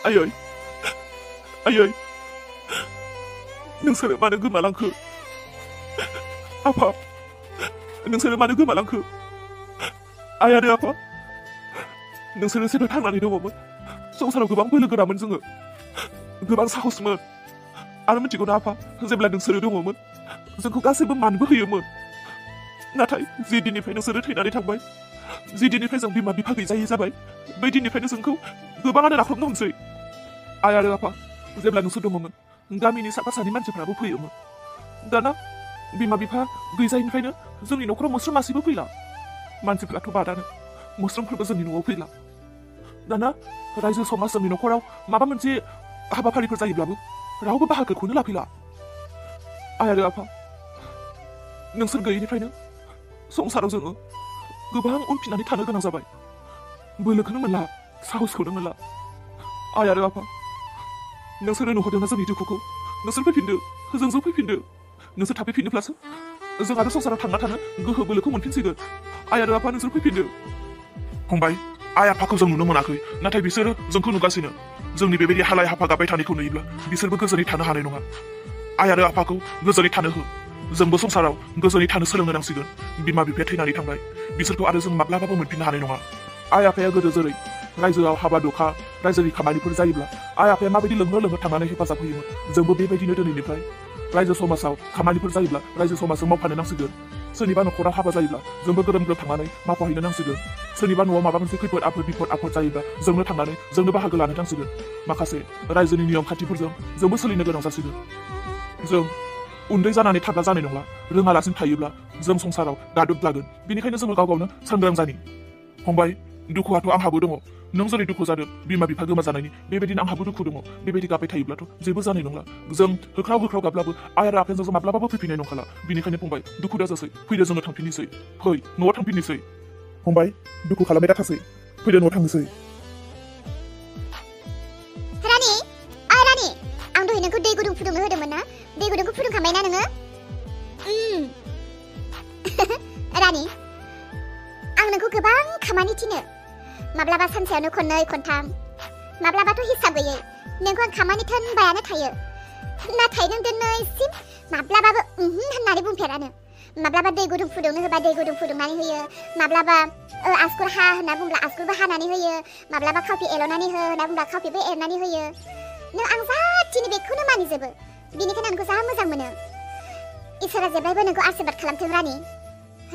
आयै आयै नोंसोरो मानो गोमालांखो आफा नोंसोरो मानो गोमालांखो आइ आरो आफा नोंसोरो जेब्ला थांनानै दङमोन संसाराव गोबां बोलो गोरामोन जोङो गोबां साहसमोन आरो मिथिगौ ना आफा जेब्ला नोंसोरो दङमोन जोंखौ गासैबो मानबो होयोमोन नाथाय जि दिननिफ्राय नोंसोरो थैनानै थांबाय जि दिननिफ्राय जों बिमा बिफा गैजायै जाबाय बै दिननिफ्रायनो जोंखौ गोबाङानो नाख्रबनो हमसै आइ आरो आफा जेब्ला नोंसोर दङमोन गामिनि साफा सानै मानसिफ्राबो फैयोमोन दाना बिमा बिफा गैजायैनिफ्रायनो जोंनि न'खराव मोस्रोम मासेबो फैला मानसिफ्राथ' बादानो मोस्रोमफोरबो जोंनि न'आव फैला दाना रायजो समाज जोंनि न'खराव माबा मोनसे हाबाफारिफोर जायोब्लाबो रावबो बाहागोखौनो लाफैला आइ आरो आफा नोंसोर गैयैनिफ्रायनो संसाराव जोङो गोबां उनफिननानै थानो गोनां जाबाय बोलोखौनो मोनला साहसखौनो मोनला आइ आरो आफा नोंसोरो नुहरदोंना जोंनि दुखुखौ नोंसोर फैफिनदो जोंजों फैफिनदो नोंसोर थाफैफिनोब्लासो जों आरो संसाराव थांना थानो गोहो बोलोखौ मोनफिनसिगोन आइ आरो आफा नोंसोर फैफिनदो फंबाय आइ आफाखौ जों नुनो मोनाखै नाथाय बिसोरो जोंखौ नुगासिनो जोंनि बेबायदि हालाय हाफा गाबबाय थानायखौ नुयोब्ला बिसोरबो गोजोनै थानो हानाय नङा आइ आरो आफाखौ गोजोनै थानो हो जोंबो संसाराव गोजोनै थानो सोलोंनो नांसिगोन बिमा बिफाया थैनानै थांबाय बिसोरखौ आरो जों माब्लाबाबो मोनफिननो हानाय नङा आइ आफाया गोदो जेरै रायजोआव हाबा दखा रायजोनि खामानिफोर जायोब्ला आइ आफाया माबायदि लोंहो थांनानै हेफाजाब होयोमोन जोंबो बेबायदिनो दिनैनिफ्राय रायजो समाजाव खामानिफोर जायोब्ला रायजो समाजजों मावफानो नांसिगोन सोरनिबा न'खराव हाबा जायोब्ला जोंबो ग्रोम ग्रोम थांनानै मावफाहैनो नांसिगोन सोरनिबा न'आव माबा मोनसे खैफोद आफोद जायोब्ला जोंनो थांनानै जोंनो बाहागो लानो नांसिगोन माखासे रायजोनि नियम खान्थिफोरजों जोंबो सोलिनो गोनां जासिगोन जों उन्दै जानानै थाग्रा जानाय नंला रोङालासिनो थायोब्ला जों संसाराव गादब लागोन बेनिखायनो जोङो गाव गावनो सांग्रां जानि फंबाय दुखुआथ' आंहाबो दङ नों जेरै दुखु जादों बिमा बिफा गोमाजानायनि बेबायदिनो आंहाबो दुखु दङ बेबायदि गाबबाय थायोब्लाथ' जेबो जानाय नंला जों होख्राव गाबब्लाबो आइ आरो आफाजों जों माब्लाबाबो फैफिननाय नंखाला बेनिखायनो फंबाय दुखु दाजासै फैदो जोङो थांफिननोसै फै न'आव थांफिननोसै फंबाय दुखु खालामबाय दाथासै फैदो न'आव थांनोसै रानि आं दहाय नोंखौ दै गुदुं फुदुंनो होदोंमोन ना दै गुदुंखौ फुदुंखांबाय ना नोङो रानि आं नोंखौ गोबां खामानि थिनो माब्लाबा सानसेयावनो खननै खनथाम माब्लाबाथ' हिसाब गैयै नोंखौ आं खामानि थोनबायानो थायो नाथाय नों दिनैसिम माब्लाबाबो होननानै बुंफेरानो माब्लाबा दै गुदुं फुदुंनो होबा दै गुदुं फुदुंनानै होयो माब्लाबा आसुगुर हा होनना बुंब्ला आसुगुरबो हानानै होयो माब्लाबा खावफि एल'नानै हो होनना बुंब्ला खावफिबो एरनानै होयो नों आं जा थिनो बेखौनो मानिजोबो बेनिखायनो आंखौ जा मोजां मोनो इसोरा जेब्लायबो नोंखौ आशीर्बाद खालामथों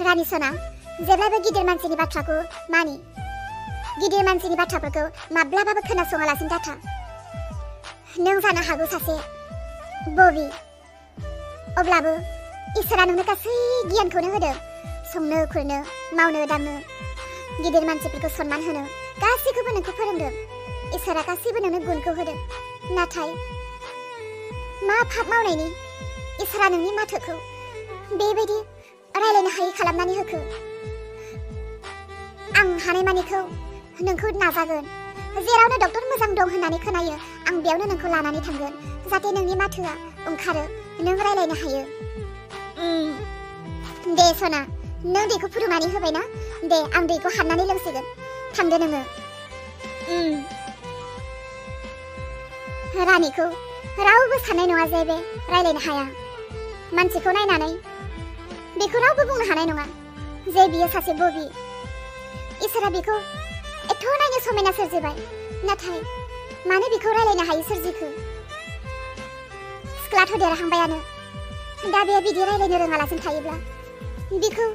रानि सना जेब्लायबो गिदिर मानसिनि बाथ्राखौ मानि गिदिर मानसिनि बाथ्राफोरखौ माब्लाबाबो खोनासङालासिनो दाथा नों जानो हागौ सासे बबि अब्लाबो इसोरा नोंनो गासै गियानखौनो होदों संनो खुरनो मावनो दांनो गिदिर मानसिफोरखौ सनमान होनो गासैखौबो नोंखौ फोरोंदों इसोरा गासैबो नोंनो गुनखौ होदों नाथाय मा फाब मावनायनि इसोरा नोंनि माथोखौ बेबायदि रायलायनो हायै खालामनानै होखो आं हानायमानिखौ नोंखौ नाजागोन जेरावनो डक्टर मोजां दं होननानै खोनायो आं बेयावनो नोंखौ लानानै थांगोन जाहाथे नोंनि माथोआ ओंखारो नों रायलायनो हायो दे सना नों दैखौ फुदुंनानै होबायना दे आं दैखौ हाननानै लोंसिगोन थांदो नोङो रानिखौ रावबो साननाय नङा जे बे रायलायनो हाया मानसिखौ नायनानै बेखौ रावबो बुंनो हानाय नङा जे बियो सासे बबि इसोरा बेखौ एथ' नायनो समायना सोरजिबाय नाथाय मानो बेखौ रायलायनो हायै सोरजिखो सिख्लाथ' देरहांबायानो दा बे बिदि रायलायनो रोङालासिनो थायोब्ला बेखौ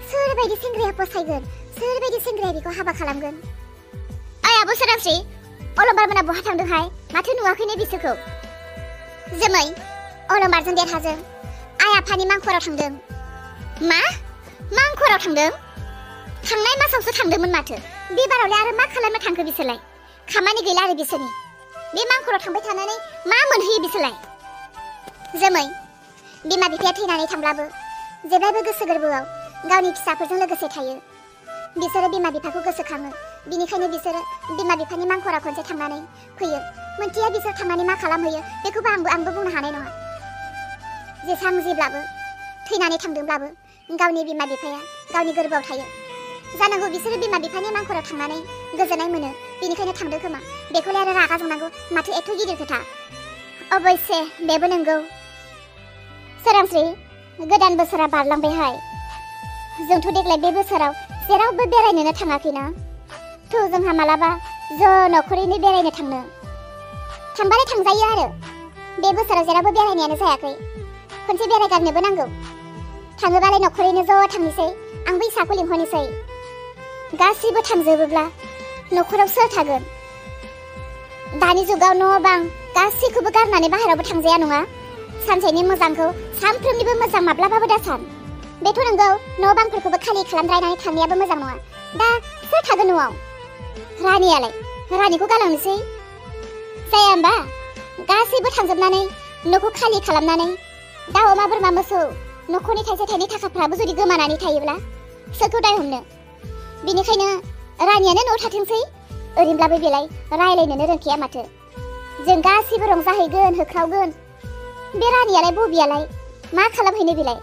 सोरबायदि सेंग्राया फसायगोन सोरबायदि सेंग्राया बेखौ हाबा खालामगोन आयाबो सोरांस्रि अलंबार मोना बहा थांदोंहाय माथो नुवाखैनो बिसोरखौ जोमै अलंबारजों देरहाजों आइ आफानि मांखराव थांदों मा मांखराव थांदों थांनाय मासावसो थांदोंमोन माथो बे बारावलाय आरो मा खालामनो थांखो बिसोरलाय खामानि गैला आरो बिसोरनि बे मांखराव थांबाय थानानै मा मोनहैयो बिसोरलाय जोमै बिमा बिफाया थैनानै थांब्लाबो जेब्लायबो गोसो गोरबोआव गावनि फिसाफोरजों लोगोसे थायो बिसोरो बिमा बिफाखौ गोसोखाङो बिनिखायनो बिसोरो बिमा बिफानि मांखराव खनसे थांनानै फैयो मोनथिया बिसोर थांनानै मा खालामहैयो बेखौबो आंबो बुंनो हानाय नङा जेसां जेब्लाबो थैनानै थांदोंब्लाबो गावनि बिमा बिफाया गावनि गोरबोआव थायो जानांगौ बिसोरो बिमा बिफानि मांखराव थांनानै गोजोननाय मोनो बेनिखायनो थांदों खोमा। बेखौलाय आरो रागा जोंनांगौ माथो एथ' गिदिर खोथा। अबयसे बेबो नंगौ। सोरांस्रि, गोदान बोसोरा बारलांबायहाय। जोंथ' देग्लाय बे बोसोराव जेरावबो बेरायनोनो थाङाखैना। थ' जोंहा मालाबा ज' न'खरैनो बेरायनो थांनो। थांबालाय थांजायो आरो। बे बोसोराव जेरावबो बेरायनायानो जायाखै। खनसे बेरायगारनोबो नांगौ। थाङोबालाय न'खरैनो ज' थांनोसै। आंबो इसाखौ लिंहरनोसै। गासिबो थांजोबोब्ला न'खराव सोर थागोन? दानि जुगाव न' बां गासैखौबो गारनानै बाहेरावबो थांजाया नङा। सानसेनि मोजांखौ सानफ्रोमनिबो मोजां माब्लाबाबो दासान। बेथ' नंगौ, न' बांफोरखौबो खालि खालामद्रायनानै थांनायाबो मोजां नङा। दा सोर थागोन न'आव? रानियालाय? रानिखौ गालांनोसै जाया होमबा? गासैबो थांजोबनानै न'खौ खालि खालामनानै दाउ अमा बोरमा मोसौ न'खरनि थाइसे थाइनै थाखाफ्राबो जुदि गोमानानै थायोब्ला सोरखौ दाय हमनो? बेनिखायनो रानियानो न'आव थाथोंसै। ओरैनोब्लाबो बेलाय रायलायनोनो रोंखाया माथो। जों गासैबो रंजाहैगोन, होख्रावगोन। बे रानियालाय बबियालाय मा खालामहैनो बेलाय?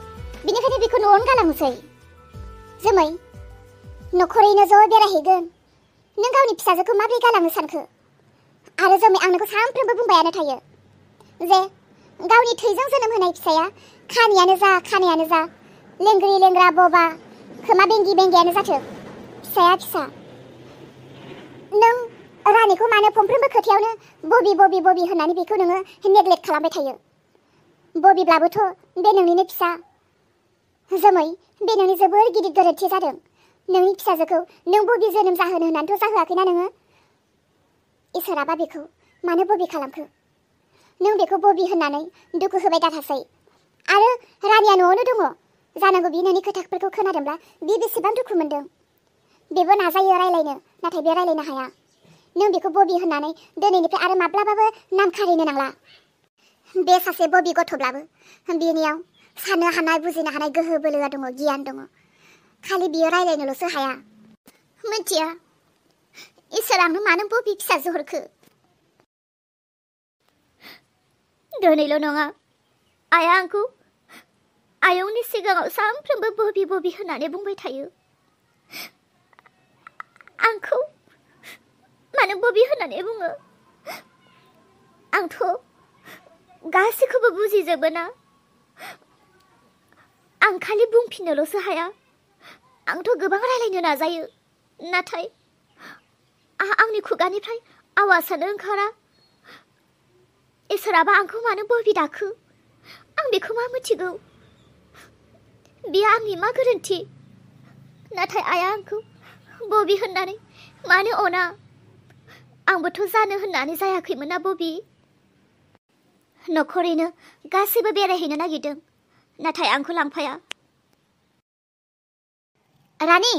बेनिखायनो बेखौ न'आवनो गालांनोसै। जोमै, न'खरैनो ज' बेरायहैगोन। नों गावनि फिसाजोखौ माबोरै गालांनो सानखो? आरो जोमै, आं नोंखौ सानफ्रोमबो बुंबायानो थायो जे गावनि थैजों जोनोम होनाय फिसाया खानियानो जा खानायानो जा, लेंग्रि लेंग्रा बबा खोमा बेंगि बेंगियानो जाथों, फिसाया फिसा। नों रानिखौ मानो फंफ्रोमबो खोथायावनो बबि बबि बबि होननानै बेखौ नोङो नेग्लेक्ट खालामबाय थायो? बबिब्लाबोथ' बे नोंनिनो फिसा। जोमै, बे नोंनि जोबोर गिदिर गोरोन्थि जादों। नोंनि फिसाजोखौ नों बबि जोनोम जाहोनो होननानैथ' जाहोआखैना नोङो? इसोराबा बेखौ मानो बबि खालामखो? नों बेखौ बबि होननानै दुखु होबाय दाथासै। आरो रानिया न'आवनो दङ। जानांगौ बि नोंनि खोथाफोरखौ खोनादोंब्ला बि बेसेबां दुखु मोनदों। बेबो नाजायो रायलायनो, नाथाय बे रायलायनो हाया। नों बेखौ बबि होननानै दिनैनिफ्राय आरो माब्लाबाबो नाम खारिनो नांला। बे सासे बबि गथ'ब्लाबो बिनियाव साननो हानाय, बुजिनो हानाय गोहो बोलोआ दङ, गियान दङ। खालि बियो रायलायनोल'सो हाया। मिथिया इसोर आंनो मानो बबि फिसाजो हरखो? दिनैल' नङा, आइया आंखौ आयंनि सिगाङाव सानफ्रोमबो बबि बबि होननानै बुंबाय थायो। आंखौ मानो बबि होननानै बुङो? आंथ' गासैखौबो बुजिजोबो ना। आं खालि बुंफिननोल'सो हाया। आंथ' गोबां रायलायनो नाजायो, नाथाय आंनि खुगानिफ्राय आवाजानो ओंखारा। इसोराबा आंखौ मानो बबि दाखो? आं बेखौ मा मिथिगौ? बियो आंनि मा गोरोन्थि? नाथाय आइया आंखौ बबि होननानै मानो अना? आंबोथ' जानो होननानै जायाखैमोन ना बबि। न'खरैनो गासैबो बेरायहैनो नागिरदों, नाथाय आंखौ लांफाया। रानि,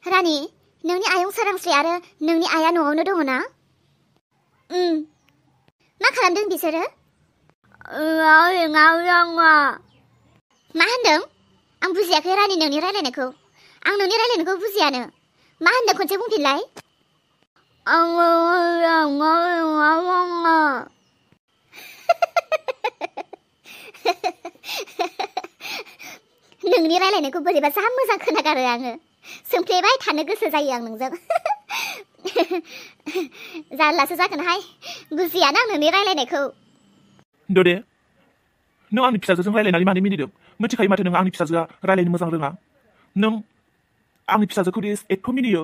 रानि, नोंनि आयं सोरांस्रि आरो नोंनि आइया न'आवनो दङ ना? मा खालामदों बिसोरो? मा होनदों? आं बुजियाखै रानि नोंनि रायलायनायखौ। आं नोंनि रायलायनायखौ बुजियानो। मा होनदों खनसे बुंफिनलाय? नोंनि रायलायनायखौ बोरैबा जा मोजां खोनागारो आङो। सोंफ्लेबाय थानो गोसो जायो आं नोंजों। जारलासो जागोनहाय, बुजियाना आं नोंनि रायलायनायखौ। दे, नों आंनि फिसाजोजों रायलायनानै मानो मिनिदों? मिथिखायो माथो नों आंनि फिसाजोआ रायलायनो मोजां रोङा। नों आंनि फिसाजोखौ दि एथ' मिनियो,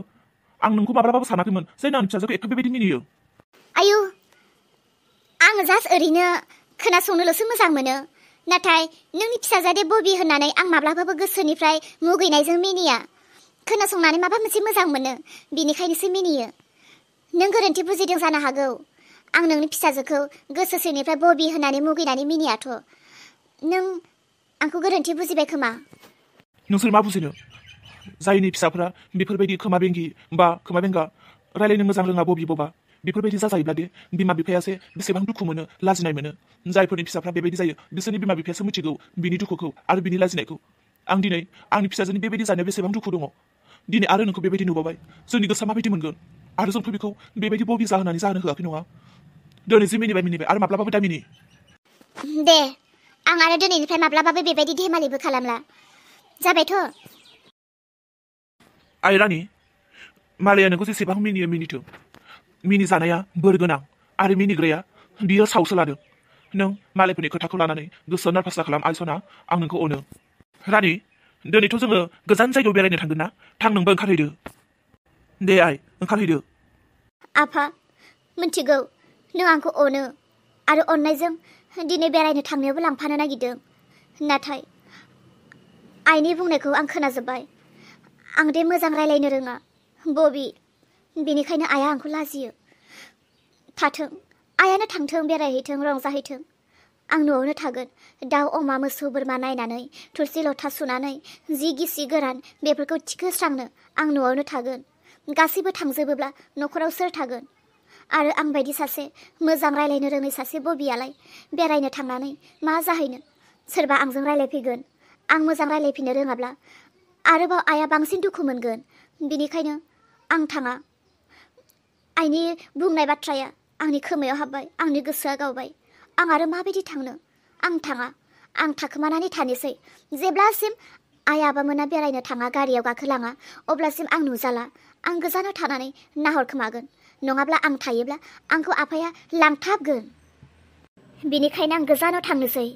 आं नोंखौ माब्लाबाबो सानाखैमोन जे नों आंनि फिसाजोखौ एथ' बेबायदि मिनियो। आयु, आङो जास्ट ओरैनो खोनासंनोल'सो मोजां मोनो। नाथाय नोंनि फिसाजादे बबि होननानै आं माब्लाबाबो गोसोनिफ्राय मुगैनायजों मिनिया। खोनासंनानै माबा मोनसे मोजां मोनो, बिनिखायनोसो मिनियो। नों गोरोन्थि बुजिदों जानो हागौ। आं नोंनि फिसाजोखौ गोसो सिंनिफ्राय बबि होननानै मुगैनानै मिनियाथ'। नों आंखौ गोरोन्थि बुजिबाय खोमा। नोंसोर मा बुजिनो? जायनि फिसाफोरा बेफोरबायदि खोमा बेंगि बा खोमा बेंगा रायलायनो मोजां रोङा बबि बबा बेफोरबायदि जाजायोब्ला दे बिमा बिफायासो बेसेबां दुखु मोनो, लाजिनाय मोनो। जायफोरनि फिसाफ्रा बेबायदि जायो बिसोरनि बिमा बिफायासो मिथिगौ बिनि दुखुखौ आरो बिनि लाजिनायखौ। आं दिनै आंनि फिसाजोनि बेबायदि जानायाव बेसेबां दुखु दङ। दिनै आरो नोंखौ बेबायदि नुबावबाय, जोंनि गोसोआ माबायदि मोनगोन? आरो जोंथ' बेखौ बेबायदि बबि जाहोनानै जानो होआखै नङा। दिनै जे मिनिबाय आरो माब्लाबाबो दा मिनि। दे, आं आरो दिनैनिफ्राय माब्लाबाबो बेबायदि धेमालिबो खालामला। जाबायथ'। आइ रानि, मालाया नोंखौ जेसेबां मिनियो मिनिथों। मिनिजानाया बोर गोनां आरो मिनिग्राया बियो सावसो लादों। नों मालायफोरनि खोथाखौ लानानै गोसोआव नारभास खालाम आइसना, आं नोंखौ अनो। रानि, दिनैथ' जोङो गोजान जायगायाव बेरायनो थांगोन ना? थां नोंबो ओंखारहैदो। दे आइ, ओंखारहैदो। आफा, मिथिगौ नों आंखौ अनो आरो अननायजों दिनै बेरायनो थांनायावबो लांफानो नागिरदों। नाथाय आइनि बुंनायखौ आं खोनाजोब्बाय। आं दे मोजां रायलायनो रोङा बबि, बेनिखायनो आइया आंखौ लाजियो। थाथों, आइयानो थांथों, बेरायहैथों, रंजाहैथों। आं न'आवनो थागोन, दाउ अमा मोसौ बोरमा नायनानै, थोरसि लथा सुनानै, जि गिसि गोरान बेफोरखौ थिखोस्रांनो आं न'आवनो थागोन। गासैबो थांजोबोब्ला न'खराव सोर थागोन? आरो आं बायदि सासे मोजां रायलायनो रोङै सासे बबियालाय बेरायनो थांनानै मा जाहैनो? सोरबा आंजों रायलायफैगोन। आं मोजां रायलायफिननो रोङाब्ला आरोबाव आइया बांसिन दुखु मोनगोन। बिनिखायनो आं थाङा। आइनि बुंनाय बाथ्राया आंनि खोमायाव हाबबाय, आंनि गोसोआ गावबाय। आं आरो माबायदि थांनो? आं थाङा। आं थाखोमानानै थानोसै। जेब्लासिम आइ आबामोना बेरायनो थाङा, गारियाव गाखोलाङा, अब्लासिम आं नुजाला। आं गोजानाव थानानै नाहरखोमागोन। नङाब्ला आं थायोब्ला आंखौ आफाया लांथाबगोन। बिनिखायनो आं गोजानाव थांनोसै।